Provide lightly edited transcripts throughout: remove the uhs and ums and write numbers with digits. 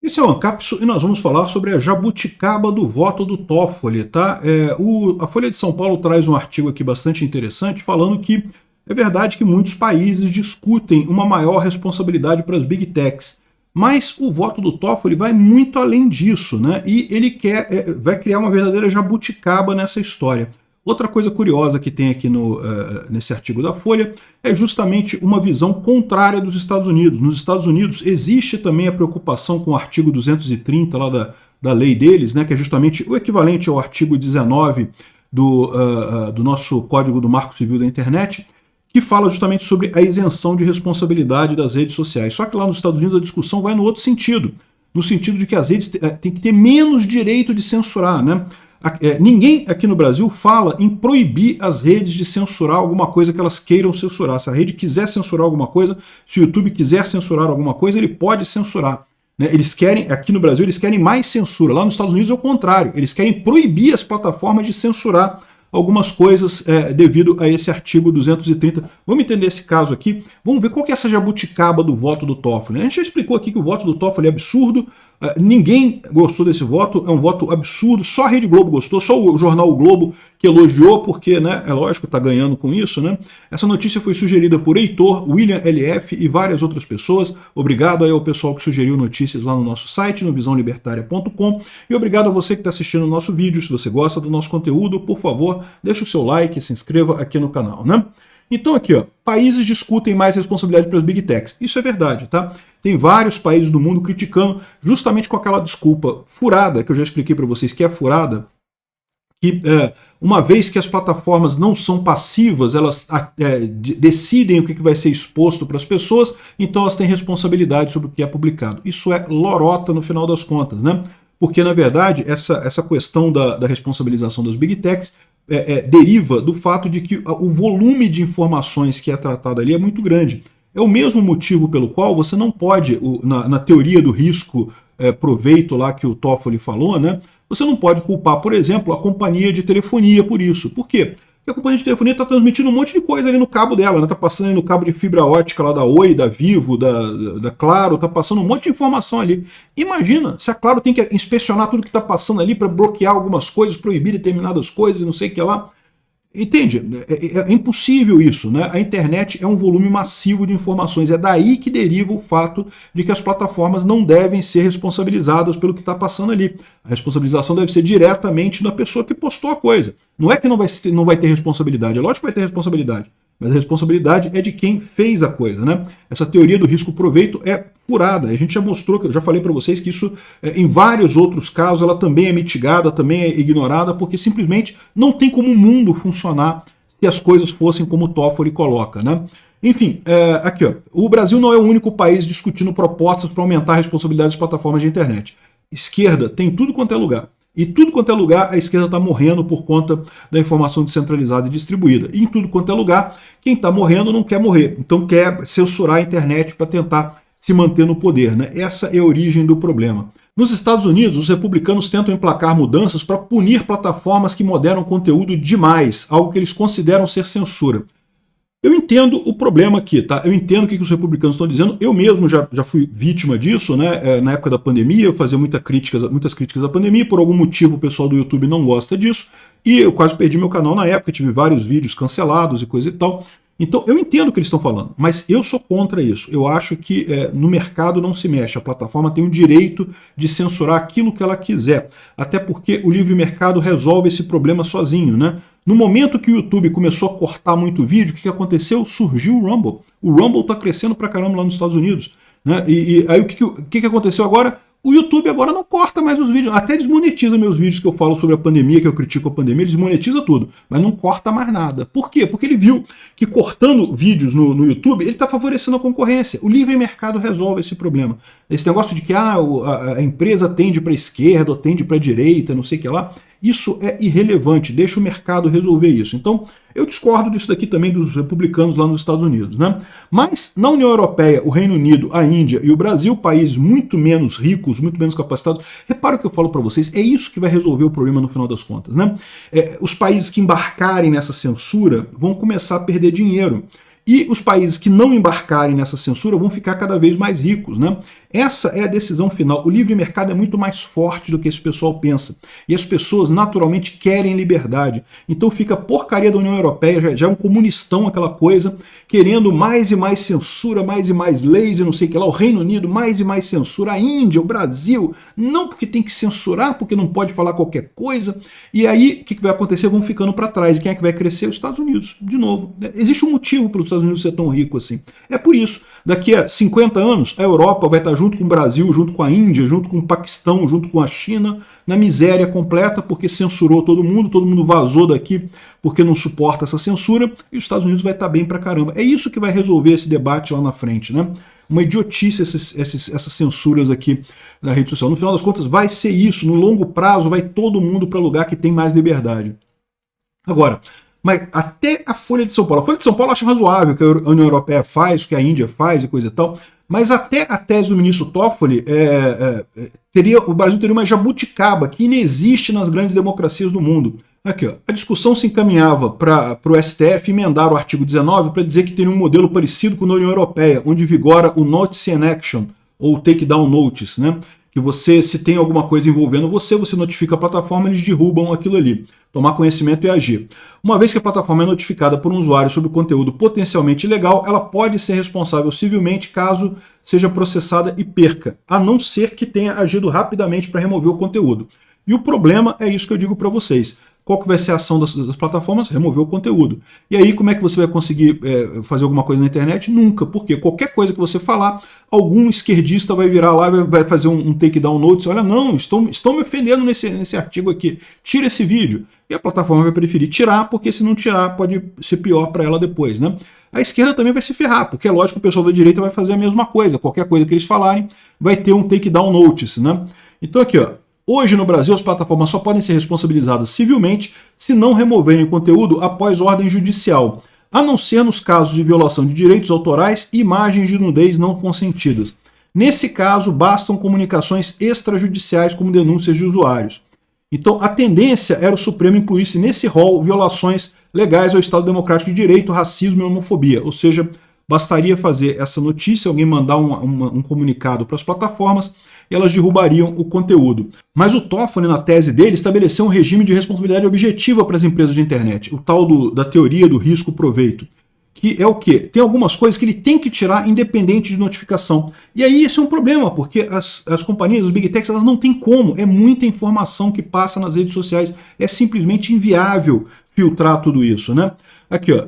Esse é o Ancapso e nós vamos falar sobre a jabuticaba do voto do Toffoli, tá? A Folha de São Paulo traz um artigo aqui bastante interessante falando que é verdade que muitos países discutem uma maior responsabilidade para as Big Techs, mas o voto do Toffoli vai muito além disso, né? E ele vai criar uma verdadeira jabuticaba nessa história. Outra coisa curiosa que tem aqui nesse artigo da Folha é justamente uma visão contrária dos Estados Unidos. Nos Estados Unidos existe também a preocupação com o artigo 230 lá da lei deles, né, que é justamente o equivalente ao artigo 19 do nosso Código do Marco Civil da Internet, que fala justamente sobre a isenção de responsabilidade das redes sociais. Só que lá nos Estados Unidos a discussão vai no outro sentido, no sentido de que as redes têm que ter menos direito de censurar, né? Ninguém aqui no Brasil fala em proibir as redes de censurar alguma coisa que elas queiram censurar. Se a rede quiser censurar alguma coisa, se o YouTube quiser censurar alguma coisa, ele pode censurar, né? Eles querem, aqui no Brasil, eles querem mais censura. Lá nos Estados Unidos é o contrário. Eles querem proibir as plataformas de censurar algumas coisas devido a esse artigo 230. Vamos entender esse caso aqui. Vamos ver qual que é essa jabuticaba do voto do Toffoli. A gente já explicou aqui que o voto do Toffoli é absurdo. Ninguém gostou desse voto, é um voto absurdo, só a Rede Globo gostou, só o jornal O Globo que elogiou, porque, né, é lógico, está ganhando com isso, né? Essa notícia foi sugerida por Heitor, William LF e várias outras pessoas. Obrigado aí ao pessoal que sugeriu notícias lá no nosso site, no visãolibertaria.com, e obrigado a você que está assistindo o nosso vídeo. Se você gosta do nosso conteúdo, por favor, deixa o seu like e se inscreva aqui no canal, né? Então aqui, ó, países discutem mais responsabilidade para as Big Techs. Isso é verdade, tá? Tem vários países do mundo criticando justamente com aquela desculpa furada, que eu já expliquei para vocês que é furada, que uma vez que as plataformas não são passivas, elas decidem o que vai ser exposto para as pessoas, então elas têm responsabilidade sobre o que é publicado. Isso é lorota no final das contas, né? Porque, na verdade, essa questão da responsabilização das Big Techs deriva do fato de que o volume de informações que é tratado ali é muito grande. É o mesmo motivo pelo qual você não pode, na teoria do risco proveito lá que o Toffoli falou, né, você não pode culpar, por exemplo, a companhia de telefonia por isso. Por quê? Porque a companhia de telefonia está transmitindo um monte de coisa ali no cabo dela, está passando ali no cabo de fibra ótica lá da Oi, da Vivo, da Claro, está passando um monte de informação ali. Imagina se a Claro tem que inspecionar tudo que está passando ali para bloquear algumas coisas, proibir determinadas coisas, não sei o que lá. Entende? É impossível isso, né? A internet é um volume massivo de informações. É daí que deriva o fato de que as plataformas não devem ser responsabilizadas pelo que está passando ali. A responsabilização deve ser diretamente da pessoa que postou a coisa. Não é que não vai ter responsabilidade. É lógico que vai ter responsabilidade. Mas a responsabilidade é de quem fez a coisa, né? Essa teoria do risco-proveito é furada. A gente já mostrou, eu já falei para vocês que isso, em vários outros casos, ela também é mitigada, também é ignorada, porque simplesmente não tem como o mundo funcionar se as coisas fossem como o Toffoli coloca, né? Enfim, aqui, ó, o Brasil não é o único país discutindo propostas para aumentar a responsabilidade das plataformas de internet. Esquerda tem tudo quanto é lugar. E tudo quanto é lugar, a esquerda está morrendo por conta da informação descentralizada e distribuída. E em tudo quanto é lugar, quem está morrendo não quer morrer. Então quer censurar a internet para tentar se manter no poder, né? Essa é a origem do problema. Nos Estados Unidos, os republicanos tentam emplacar mudanças para punir plataformas que moderam conteúdo demais, algo que eles consideram ser censura. Eu entendo o problema aqui, tá? Eu entendo o que os republicanos estão dizendo. Eu mesmo já fui vítima disso, né? Na época da pandemia, eu fazia muitas críticas à pandemia. Por algum motivo, o pessoal do YouTube não gosta disso. E eu quase perdi meu canal na época, tive vários vídeos cancelados e coisa e tal. Então, eu entendo o que eles estão falando, mas eu sou contra isso. Eu acho que no mercado não se mexe. A plataforma tem o direito de censurar aquilo que ela quiser. Até porque o livre mercado resolve esse problema sozinho, né? No momento que o YouTube começou a cortar muito vídeo, o que aconteceu? Surgiu o Rumble. O Rumble está crescendo pra caramba lá nos Estados Unidos, né? E aí o que aconteceu agora? O YouTube agora não corta mais os vídeos, até desmonetiza meus vídeos que eu falo sobre a pandemia, que eu critico a pandemia, ele desmonetiza tudo, mas não corta mais nada. Por quê? Porque ele viu que cortando vídeos no YouTube, ele está favorecendo a concorrência. O livre mercado resolve esse problema. Esse negócio de que a empresa tende para a esquerda ou tende para a direita, não sei o que lá, isso é irrelevante, deixa o mercado resolver isso. Então, eu discordo disso daqui também dos republicanos lá nos Estados Unidos, né? Mas na União Europeia, o Reino Unido, a Índia e o Brasil, países muito menos ricos, muito menos capacitados, repara o que eu falo para vocês, é isso que vai resolver o problema no final das contas, né? Os países que embarcarem nessa censura vão começar a perder dinheiro. E os países que não embarcarem nessa censura vão ficar cada vez mais ricos, né? Essa é a decisão final. O livre mercado é muito mais forte do que esse pessoal pensa. E as pessoas naturalmente querem liberdade. Então fica a porcaria da União Europeia, já é um comunistão aquela coisa, querendo mais e mais censura, mais e mais leis e não sei o que lá. O Reino Unido, mais e mais censura. A Índia, o Brasil, não porque tem que censurar, porque não pode falar qualquer coisa. E aí, o que vai acontecer? Vão ficando para trás. E quem é que vai crescer? Os Estados Unidos. De novo, existe um motivo para os Estados Unidos ser tão rico assim. É por isso. Daqui a 50 anos, a Europa vai estar junto com o Brasil, junto com a Índia, junto com o Paquistão, junto com a China, na miséria completa, porque censurou todo mundo vazou daqui porque não suporta essa censura, e os Estados Unidos vai estar bem pra caramba. É isso que vai resolver esse debate lá na frente, né? Uma idiotice essas censuras aqui na rede social. No final das contas, vai ser isso. No longo prazo, vai todo mundo para lugar que tem mais liberdade. Agora, mas até a Folha de São Paulo. A Folha de São Paulo acha razoável o que a União Europeia faz, o que a Índia faz e coisa e tal, mas até a tese do ministro Toffoli, o Brasil teria uma jabuticaba que inexiste nas grandes democracias do mundo. Aqui, ó, a discussão se encaminhava para o STF emendar o artigo 19 para dizer que teria um modelo parecido com a União Europeia, onde vigora o Notice and Action, ou Take Down Notice, né? Que você, se tem alguma coisa envolvendo você notifica a plataforma, eles derrubam aquilo ali. Tomar conhecimento e agir. Uma vez que a plataforma é notificada por um usuário sobre conteúdo potencialmente ilegal, ela pode ser responsável civilmente caso seja processada e perca, a não ser que tenha agido rapidamente para remover o conteúdo. E o problema é isso que eu digo para vocês. Qual que vai ser a ação das plataformas? Remover o conteúdo. E aí, como é que você vai conseguir fazer alguma coisa na internet? Nunca, porque qualquer coisa que você falar, algum esquerdista vai virar lá e vai fazer um takedown notice. Olha, não, estão me ofendendo nesse artigo aqui. Tira esse vídeo. E a plataforma vai preferir tirar, porque se não tirar, pode ser pior para ela depois, né? A esquerda também vai se ferrar, porque é lógico que o pessoal da direita vai fazer a mesma coisa. Qualquer coisa que eles falarem, vai ter um takedown notice, né? Então aqui, ó. Hoje no Brasil as plataformas só podem ser responsabilizadas civilmente se não removerem conteúdo após ordem judicial, a não ser nos casos de violação de direitos autorais e imagens de nudez não consentidas. Nesse caso, bastam comunicações extrajudiciais como denúncias de usuários. Então a tendência era o Supremo incluísse nesse rol violações legais ao Estado Democrático de Direito, racismo e homofobia, ou seja, bastaria fazer essa notícia, alguém mandar um comunicado para as plataformas, e elas derrubariam o conteúdo. Mas o Toffoli, na tese dele, estabeleceu um regime de responsabilidade objetiva para as empresas de internet, o tal da teoria do risco-proveito, que é o quê? Tem algumas coisas que ele tem que tirar independente de notificação. E aí esse é um problema, porque as companhias, os Big Techs, elas não têm como, é muita informação que passa nas redes sociais, é simplesmente inviável filtrar tudo isso, né? Aqui, ó,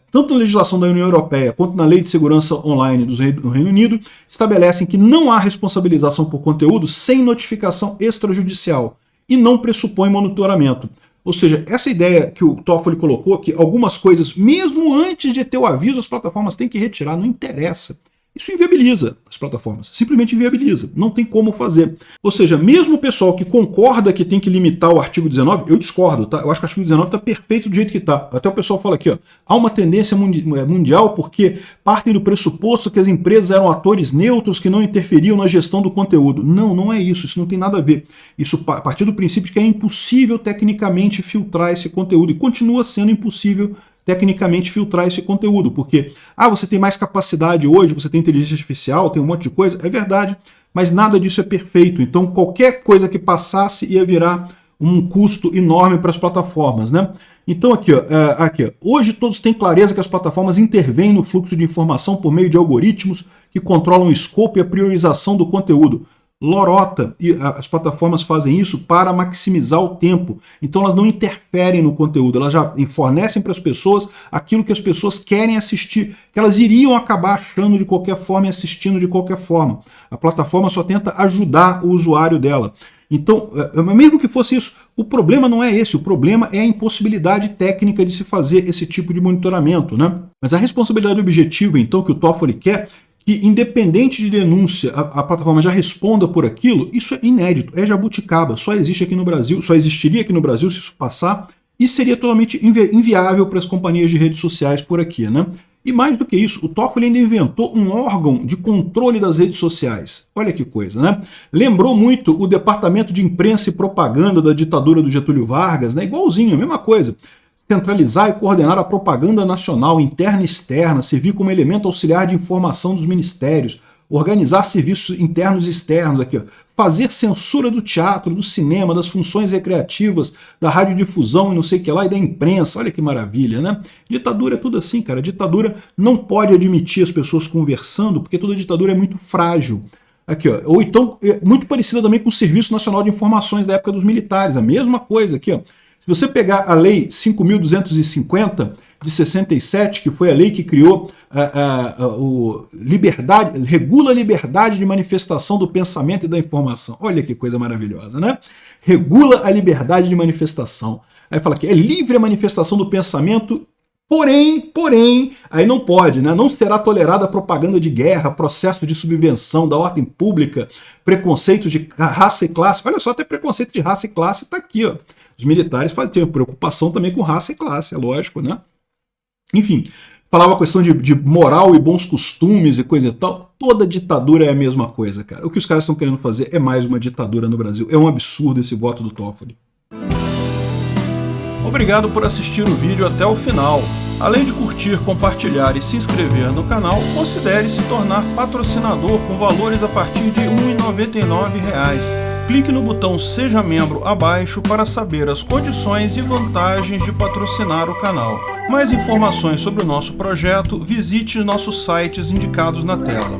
tanto na legislação da União Europeia quanto na Lei de Segurança Online do Reino Unido estabelecem que não há responsabilização por conteúdo sem notificação extrajudicial e não pressupõe monitoramento. Ou seja, essa ideia que o Toffoli colocou, que algumas coisas, mesmo antes de ter o aviso, as plataformas têm que retirar, não interessa. Isso inviabiliza as plataformas, simplesmente inviabiliza, não tem como fazer. Ou seja, mesmo o pessoal que concorda que tem que limitar o artigo 19, eu discordo, tá? Eu acho que o artigo 19 está perfeito do jeito que está. Até o pessoal fala aqui, ó, há uma tendência mundial porque partem do pressuposto que as empresas eram atores neutros que não interferiam na gestão do conteúdo. Não, não é isso não tem nada a ver. Isso a partir do princípio de que é impossível tecnicamente filtrar esse conteúdo, e continua sendo impossível tecnicamente filtrar esse conteúdo, porque você tem mais capacidade hoje, você tem inteligência artificial, tem um monte de coisa, é verdade, mas nada disso é perfeito, então qualquer coisa que passasse ia virar um custo enorme para as plataformas, né? Então aqui, ó, hoje todos têm clareza que as plataformas intervêm no fluxo de informação por meio de algoritmos que controlam o escopo e a priorização do conteúdo. Lorota, e as plataformas fazem isso para maximizar o tempo. Então elas não interferem no conteúdo, elas já fornecem para as pessoas aquilo que as pessoas querem assistir, que elas iriam acabar achando de qualquer forma e assistindo de qualquer forma. A plataforma só tenta ajudar o usuário dela. Então, mesmo que fosse isso, o problema não é esse, o problema é a impossibilidade técnica de se fazer esse tipo de monitoramento, né? Mas a responsabilidade objetiva, então, que o Toffoli quer, que independente de denúncia a plataforma já responda por aquilo, isso é inédito, é jabuticaba, só existe aqui no Brasil, só existiria aqui no Brasil se isso passar, e seria totalmente inviável para as companhias de redes sociais por aqui, né? E mais do que isso, o Toffoli ainda inventou um órgão de controle das redes sociais. Olha que coisa, né? Lembrou muito o Departamento de Imprensa e Propaganda da ditadura do Getúlio Vargas, né? Igualzinho, a mesma coisa. Centralizar e coordenar a propaganda nacional, interna e externa, servir como elemento auxiliar de informação dos ministérios, organizar serviços internos e externos aqui, ó, fazer censura do teatro, do cinema, das funções recreativas, da radiodifusão e não sei o que lá, e da imprensa. Olha que maravilha, né? Ditadura é tudo assim, cara. Ditadura não pode admitir as pessoas conversando, porque toda ditadura é muito frágil. Aqui, ó. Ou então, muito parecida também com o Serviço Nacional de Informações da época dos militares, a mesma coisa aqui, ó. Se você pegar a Lei 5.250 de 67, que foi a lei que criou regula a liberdade de manifestação do pensamento e da informação. Olha que coisa maravilhosa, né? Regula a liberdade de manifestação. Aí fala que é livre a manifestação do pensamento, porém, aí não pode, né? Não será tolerada propaganda de guerra, processo de subvenção da ordem pública, preconceito de raça e classe. Olha só, até preconceito de raça e classe está aqui, ó. Os militares têm preocupação também com raça e classe, é lógico, né? Enfim, falava a questão de moral e bons costumes e coisa e tal. Toda ditadura é a mesma coisa, cara. O que os caras estão querendo fazer é mais uma ditadura no Brasil. É um absurdo esse voto do Toffoli. Obrigado por assistir o vídeo até o final. Além de curtir, compartilhar e se inscrever no canal, considere se tornar patrocinador com valores a partir de R$ 1,99. Clique no botão Seja Membro abaixo para saber as condições e vantagens de patrocinar o canal. Mais informações sobre o nosso projeto, visite nossos sites indicados na tela.